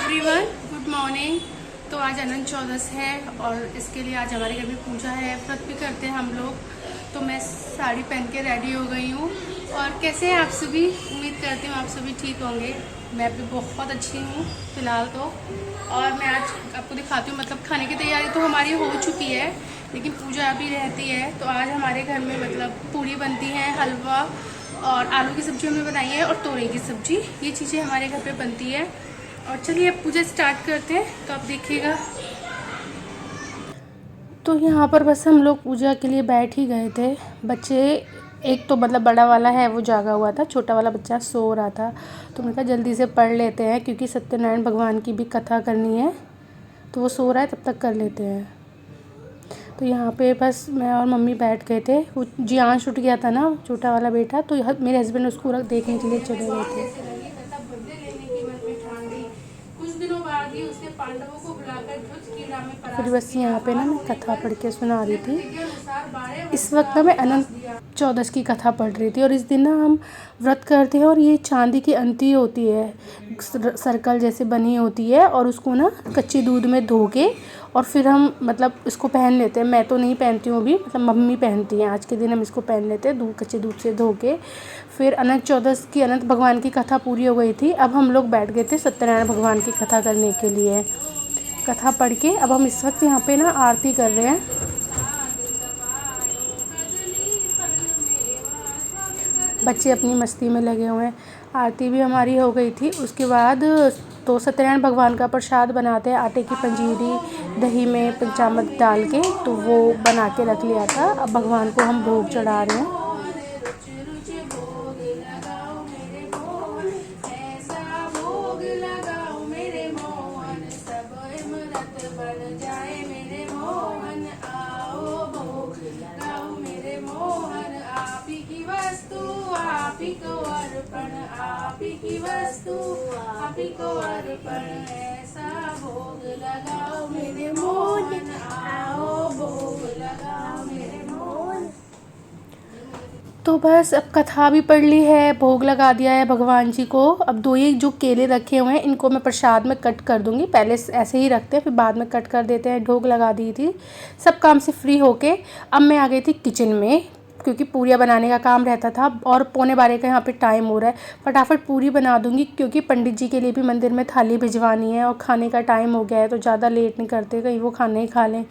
Everyone, good morning. तो आज अनंत चौदस है और इसके लिए आज हमारे घर में पूजा है। व्रत भी करते हैं हम लोग। तो मैं साड़ी पहन के रेडी हो गई हूँ। और कैसे हैं आप सभी? उम्मीद करती हूँ आप सभी ठीक होंगे। मैं भी बहुत अच्छी हूँ फ़िलहाल तो। और मैं आज आपको दिखाती हूँ, मतलब खाने की तैयारी तो हमारी हो चुकी है, लेकिन पूजा अभी रहती है। तो आज हमारे घर में मतलब पूड़ी बनती है, हलवा और आलू की सब्ज़ी हमने बनाई है और तोरई की सब्ज़ी। ये चीज़ें हमारे घर पे बनती है। और चलिए अब पूजा स्टार्ट करते हैं, तो आप देखिएगा। तो यहाँ पर बस हम लोग पूजा के लिए बैठ ही गए थे। बच्चे, एक तो मतलब बड़ा वाला है वो जागा हुआ था, छोटा वाला बच्चा सो रहा था। तो मैंने कहा जल्दी से पढ़ लेते हैं, क्योंकि सत्यनारायण भगवान की भी कथा करनी है। तो वो सो रहा है, तब तक कर लेते हैं। तो यहाँ पे बस मैं और मम्मी बैठ गए थे। वो जियांश उठ गया था ना, छोटा वाला बेटा, तो मेरे हस्बैंड उसको देखने के लिए चले गए थे। कुछ दिनों बाद ही उसने पांडवों को बुलाकर ध्वज क्रीड़ा में परास्त किया। फिर बस यहाँ पे ना मैं कथा पढ़ के सुना रही थी। इस वक्त ना मैं अनंत चौदस की कथा पढ़ रही थी। और इस दिन ना हम व्रत करते हैं, और ये चांदी की अंती होती है, सर्कल जैसे बनी होती है, और उसको ना कच्चे दूध में धो के और फिर हम मतलब इसको पहन लेते हैं। मैं तो नहीं पहनती हूँ अभी, मतलब मम्मी पहनती हैं। आज के दिन हम इसको पहन लेते हैं कच्चे दूध से धो के। फिर अनंत चौदस की, अनंत भगवान की कथा पूरी हो गई थी। अब हम लोग बैठ गए थे सत्यनारायण भगवान की कथा करने के लिए। कथा पढ़ के अब हम इस वक्त यहाँ पे ना आरती कर रहे हैं। बच्चे अपनी मस्ती में लगे हुए हैं। आरती भी हमारी हो गई थी। उसके बाद तो सत्यनारायण भगवान का प्रसाद बनाते हैं, आटे की पंजीरी दही में पंचामृत डाल के, तो वो बना के रख लिया था। अब भगवान को हम भोग चढ़ा रहे हैं। ऐसा भोग लगाओ मेरे मोहन, आओ भोग लगाओ मेरे मोहन। तो बस अब कथा भी पढ़ ली है, भोग लगा दिया है भगवान जी को। अब दो ये जो केले रखे हुए हैं, इनको मैं प्रसाद में कट कर दूंगी। पहले ऐसे ही रखते हैं, फिर बाद में कट कर देते हैं। भोग लगा दी थी, सब काम से फ्री होके अब मैं आ गई थी किचन में, क्योंकि पूरियाँ बनाने का काम रहता था। और 11:15 का यहाँ पे टाइम हो रहा है। फटाफट पूरी बना दूंगी, क्योंकि पंडित जी के लिए भी मंदिर में थाली भिजवानी है, और खाने का टाइम हो गया है, तो ज़्यादा लेट नहीं करते, कहीं वो खाना ही खा लें।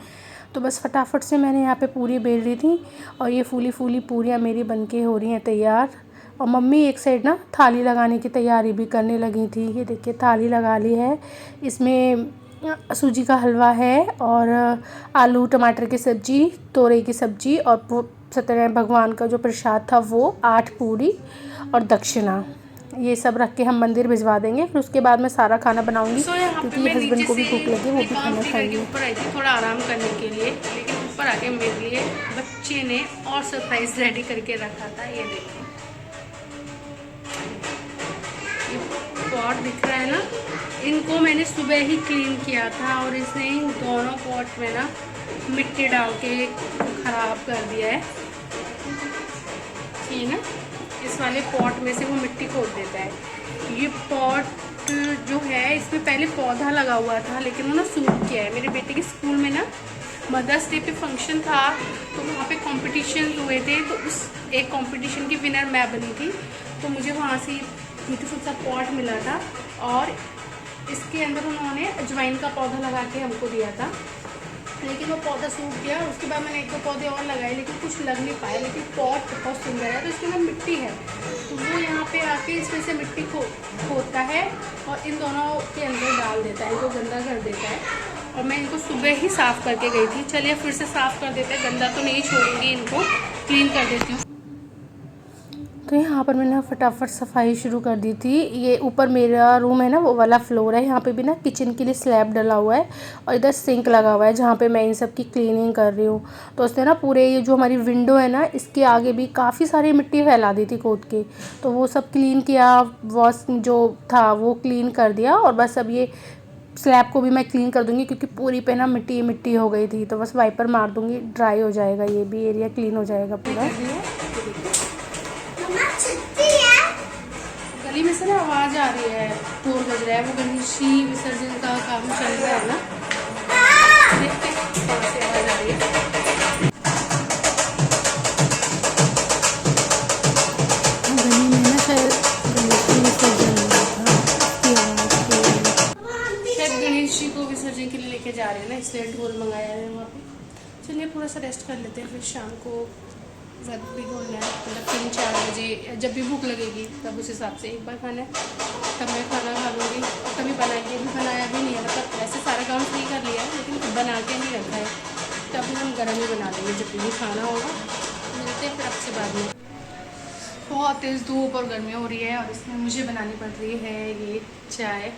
तो बस फटाफट से मैंने यहाँ पे पूरी बेल रही थी, और ये फूली फूली पूरियाँ मेरी बनके हो रही हैं तैयार। और मम्मी एक साइड ना थाली लगाने की तैयारी भी करने लगी थी। ये देखिए थाली लगा ली है। इसमें सूजी का हलवा है, और आलू टमाटर की सब्ज़ी, तोरई की सब्ज़ी, और सत्यनारायण भगवान का जो प्रसाद था वो 8 पूरी और दक्षिणा, ये सब रख के हम मंदिर भिजवा देंगे। फिर उसके बाद मैं सारा खाना बनाऊंगी, क्योंकि हस्बैंड को भी भूख लगी, वो भी खाना खाएंगे। ऊपर आई थी थोड़ा आराम करने के लिए, लेकिन ऊपर आके मेरे लिए बच्चे ने और सरप्राइज रेडी करके रखा था। ये देखिए, ये पॉट दिख रहा है ना, इनको मैंने सुबह ही क्लीन किया था, और इसने इन दोनों पॉट में ना मिट्टी डाल के ख़राब कर दिया है। ये ना इस वाले पॉट में से वो मिट्टी खोद देता है। ये पॉट जो है, इसमें पहले पौधा लगा हुआ था, लेकिन वो ना सूख गया है। मेरे बेटे के स्कूल में ना मदर्स डे पे फंक्शन था, तो वहाँ पे कंपटीशन हुए थे, तो उस एक कंपटीशन की विनर मैं बनी थी। तो मुझे वहाँ से ब्यूटीफुल सा पॉट मिला था, और इसके अंदर उन्होंने अजवाइन का पौधा लगा के हमको दिया था, लेकिन वो पौधा सूख गया। उसके बाद मैंने 1-2 पौधे और लगाए, लेकिन कुछ लग नहीं पाए। लेकिन पॉट बहुत सुंदर है। तो इसके अंदर मिट्टी है, तो वो यहाँ पे आके इसमें से मिट्टी खोदता है, और इन दोनों के अंदर डाल देता है, इनको गंदा कर देता है। और मैं इनको सुबह ही साफ़ करके गई थी। चलिए फिर से साफ़ कर देते हैं, गंदा तो नहीं छोड़ूंगी, इनको क्लीन कर देती हूँ। तो यहाँ पर मैंने फटाफट सफाई शुरू कर दी थी। ये ऊपर मेरा रूम है ना, वो वाला फ्लोर है। यहाँ पे भी ना किचन के लिए स्लैब डला हुआ है, और इधर सिंक लगा हुआ है, जहाँ पे मैं इन सब की क्लीनिंग कर रही हूँ। तो उसने ना पूरे ये जो हमारी विंडो है ना, इसके आगे भी काफ़ी सारी मिट्टी फैला दी थी खोद के, तो वो सब क्लीन किया। वॉश जो था वो क्लीन कर दिया, और बस अब ये स्लैब को भी मैं क्लीन कर दूँगी, क्योंकि पूरी पे ना मिट्टी मिट्टी हो गई थी। तो बस वाइपर मार दूँगी, ड्राई हो जाएगा, ये भी एरिया क्लीन हो जाएगा पूरा। गली में से ना आवाज़ आ रही है, ढोल बज रहा है, वो गणेशी विसर्जन का काम चल रहा है ना, देखते कहाँ से आवाज़ आ रही है। गली में ना शायद गणेश जी विसर्जन हो रहा था, उसकी आवाज़ शायद गणेश जी को विसर्जन के लिए लेके जा रहे हैं ना, इसलिए ढोल मंगाया है वहाँ पे। चलिए थोड़ा सा रेस्ट कर लेते हैं, फिर शाम को व्रत भी खोलना है, मतलब 3-4 बजे जब भी भूख लगेगी तब उस हिसाब से एक बार खाना है, तब मैं खाना खा लूँगी। और कभी बनाएंगे, अभी बनाया भी नहीं है, मतलब ऐसे सारा काम सही कर लिया है लेकिन बना के नहीं रखा है, तो अभी हम गर्म ही बना लेंगे जब भी खाना होगा। मिलते हैं फिर आपसे बाद में। बहुत तेज़ धूप और गर्मी हो रही है और इसमें मुझे बनानी पड़ रही है ये चाय,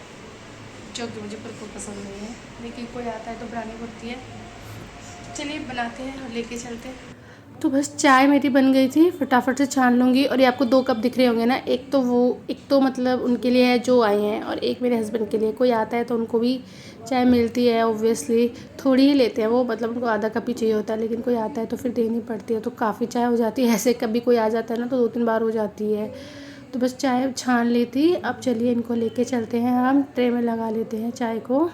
जो कि मुझे बिल्कुल पसंद नहीं है, लेकिन कोई आता है तो बनानी पड़ती है। चलिए बनाते हैं और लेके चलते हैं। तो बस चाय मेरी बन गई थी, फटाफट से छान लूँगी। और ये आपको 2 कप दिख रहे होंगे ना, एक तो मतलब उनके लिए है जो आए हैं, और एक मेरे हस्बैंड के लिए। कोई आता है तो उनको भी चाय मिलती है, ऑब्वियसली थोड़ी ही लेते हैं वो, मतलब उनको आधा कप ही चाहिए होता है, लेकिन कोई आता है तो फिर देनी पड़ती है, तो काफ़ी चाय हो जाती है। ऐसे कभी कोई आ जाता है ना तो 2-3 बार हो जाती है। तो बस चाय छान ली थी, अब चलिए इनको लेके चलते हैं, हम ट्रे में लगा लेते हैं चाय को।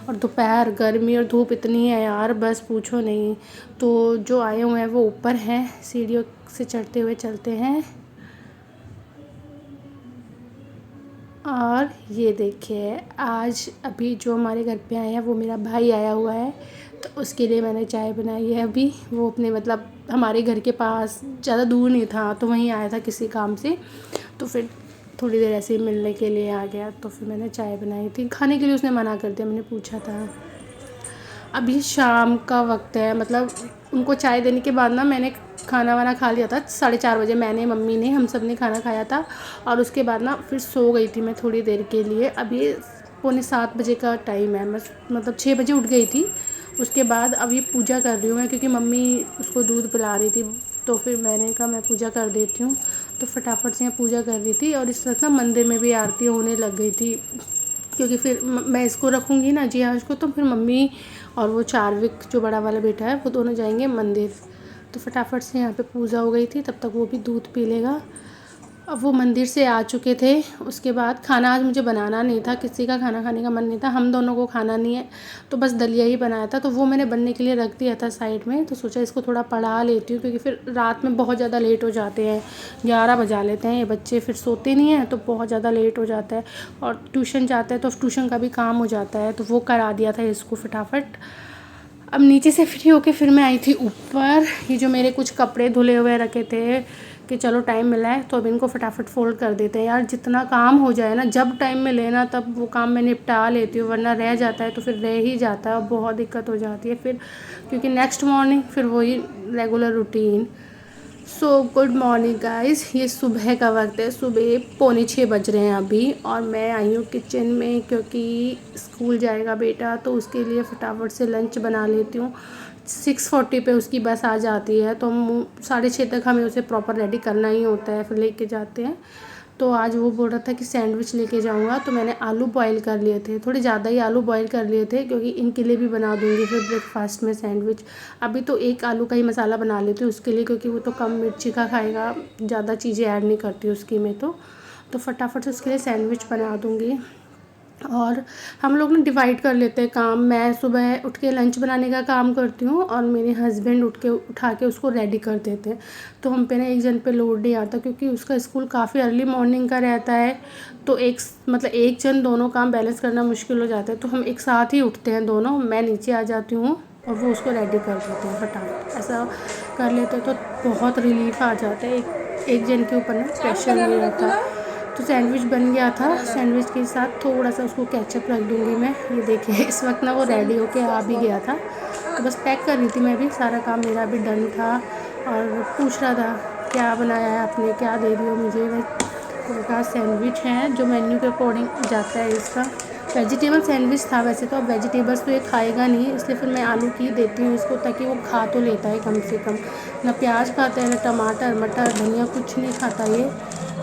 और दोपहर गर्मी और धूप इतनी है यार, बस पूछो नहीं। तो जो आए हुए हैं वो ऊपर हैं, सीढ़ियों से चढ़ते हुए चलते हैं। और ये देखिए, आज अभी जो हमारे घर पे आए हैं वो मेरा भाई आया हुआ है, तो उसके लिए मैंने चाय बनाई है अभी। वो अपने मतलब हमारे घर के पास, ज़्यादा दूर नहीं था, तो वहीं आया था किसी काम से, तो फिर थोड़ी देर ऐसे ही मिलने के लिए आ गया, तो फिर मैंने चाय बनाई थी। खाने के लिए उसने मना कर दिया, मैंने पूछा था। अभी शाम का वक्त है, मतलब उनको चाय देने के बाद ना मैंने खाना वाना खा लिया था 4:30 बजे, मैंने मम्मी ने हम सब ने खाना खाया था। और उसके बाद ना फिर सो गई थी मैं थोड़ी देर के लिए। अभी 6:45 बजे का टाइम है, मैं मतलब 6 बजे उठ गई थी। उसके बाद अब ये पूजा कर रही हूँ मैं, क्योंकि मम्मी उसको दूध पिला रही थी, तो फिर मैंने कहा मैं पूजा कर देती हूँ। तो फटाफट से मैं पूजा कर रही थी, और इस वक्त ना मंदिर में भी आरती होने लग गई थी, क्योंकि फिर मैं इसको रखूँगी ना जी आज को, तो फिर मम्मी और वो चार्विक जो बड़ा वाला बेटा है वो दोनों जाएंगे मंदिर। तो फटाफट से यहाँ पे पूजा हो गई थी, तब तक वो भी दूध पी लेगा। अब वो मंदिर से आ चुके थे। उसके बाद खाना आज मुझे बनाना नहीं था, किसी का खाना खाने का मन नहीं था, हम दोनों को खाना नहीं है, तो बस दलिया ही बनाया था, तो वो मैंने बनने के लिए रख दिया था साइड में। तो सोचा इसको थोड़ा पढ़ा लेती हूँ, क्योंकि फिर रात में बहुत ज़्यादा लेट हो जाते हैं, 11 बजा लेते हैं ये बच्चे, फिर सोते नहीं हैं, तो बहुत ज़्यादा लेट हो जाता है। और ट्यूशन जाते हैं तो ट्यूशन का भी काम हो जाता है, तो वो करा दिया था इसको फटाफट। अब नीचे से फ्री होके फिर मैं आई थी ऊपर। ये जो मेरे कुछ कपड़े धुले हुए रखे थे कि चलो टाइम मिला है तो अब इनको फटाफट फोल्ड कर देते हैं। यार जितना काम हो जाए ना, जब टाइम मिले ना तब वो काम मैं निपटा लेती हूँ, वरना रह जाता है तो फिर रह ही जाता है और बहुत दिक्कत हो जाती है फिर, क्योंकि नेक्स्ट मॉर्निंग फिर वही regular routine. So good morning guys, ये सुबह का वक्त है, सुबह 5:45 बज रहे हैं अभी, और मैं आई हूँ किचन में, क्योंकि स्कूल जाएगा बेटा, तो उसके लिए फटाफट से लंच बना लेती हूँ। 6:40 पे उसकी बस आ जाती है, तो हम 6:30 तक हमें उसे प्रॉपर रेडी करना ही होता है, फिर लेके जाते हैं। तो आज वो बोल रहा था कि सैंडविच लेके जाऊंगा, तो मैंने आलू बॉईल कर लिए थे, थोड़े ज़्यादा ही आलू बॉईल कर लिए थे, क्योंकि इनके लिए भी बना दूंगी फिर ब्रेकफास्ट में सैंडविच। अभी तो एक आलू का ही मसाला बना लेती हूँ उसके लिए, क्योंकि वो तो कम मिर्ची का खाएगा, ज़्यादा चीज़ें ऐड नहीं करती उसकी में। तो फटाफट से उसके लिए सैंडविच बना दूँगी। और हम लोग ना डिवाइड कर लेते हैं काम। मैं सुबह उठ के लंच बनाने का काम करती हूँ, और मेरे हस्बैंड उठा के उसको रेडी कर देते हैं। तो हम पे ना एक जन पे लोड नहीं आता, क्योंकि उसका स्कूल काफ़ी अर्ली मॉर्निंग का रहता है, तो एक जन दोनों काम बैलेंस करना मुश्किल हो जाता है। तो हम एक साथ ही उठते हैं दोनों, मैं नीचे आ जाती हूँ और वो उसको रेडी कर देते हैं फटाफट। ऐसा कर लेते हैं तो बहुत रिलीफ आ जाता है, एक जन के ऊपर ना प्रेशर नहीं रहता। तो सैंडविच बन गया था, सैंडविच के साथ थोड़ा सा उसको केचप रख दूँगी मैं। ये देखिए इस वक्त ना वो रेडी होके आ भी गया था, तो बस पैक कर रही थी मैं भी, सारा काम मेरा भी डन था। और पूछ रहा था क्या बनाया है आपने, क्या दे रही हो मुझे। उनका सैंडविच है जो मेन्यू के अकॉर्डिंग जाता है इसका। वेजिटेबल सैंडविच था वैसे तो, अब वेजिटेबल्स तो ये खाएगा नहीं, इसलिए फिर मैं आलू की देती हूँ इसको, ताकि वो खा तो लेता है कम से कम। ना प्याज खाता है, ना टमाटर मटर धनिया, कुछ नहीं खाता ये,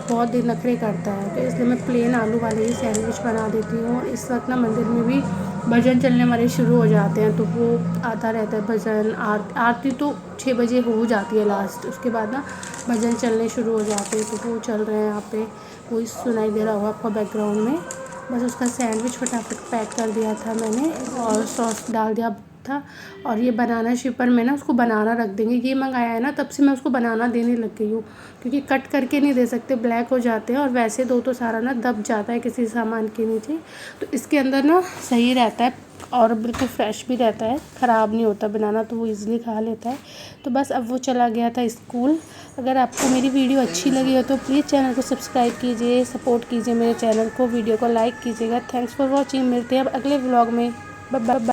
बहुत देर नखरे करता है। तो इसलिए मैं प्लेन आलू वाले ही सैंडविच बना देती हूँ। और इस वक्त ना मंदिर में भी भजन चलने वाले शुरू हो जाते हैं, तो वो आता रहता है भजन। आरती तो 6 बजे हो जाती है लास्ट, उसके बाद ना भजन चलने शुरू हो जाते हैं, तो वो चल रहे हैं यहाँ पे। वही सुनाई दे रहा होगा आपको बैकग्राउंड में। बस उसका सैंडविच फटाफट पैक कर दिया था मैंने और सॉस डाल दिया था। और ये बनाना शिपर में ना उसको बनाना रख देंगे। ये मंगाया है ना, तब से मैं उसको बनाना देने लग गई हूँ, क्योंकि कट करके नहीं दे सकते, ब्लैक हो जाते हैं और वैसे दो तो सारा ना दब जाता है किसी सामान के नीचे। तो इसके अंदर ना सही रहता है और बिल्कुल फ्रेश भी रहता है, ख़राब नहीं होता बनाना, तो वो ईज़िली खा लेता है। तो बस अब वो चला गया था स्कूल। अगर आपको मेरी वीडियो अच्छी लगी हो तो प्लीज़ चैनल को सब्सक्राइब कीजिए, सपोर्ट कीजिए मेरे चैनल को, वीडियो को लाइक कीजिएगा। Thanks for watching. मिलते हैं अब अगले व्लॉग में। Bye bye.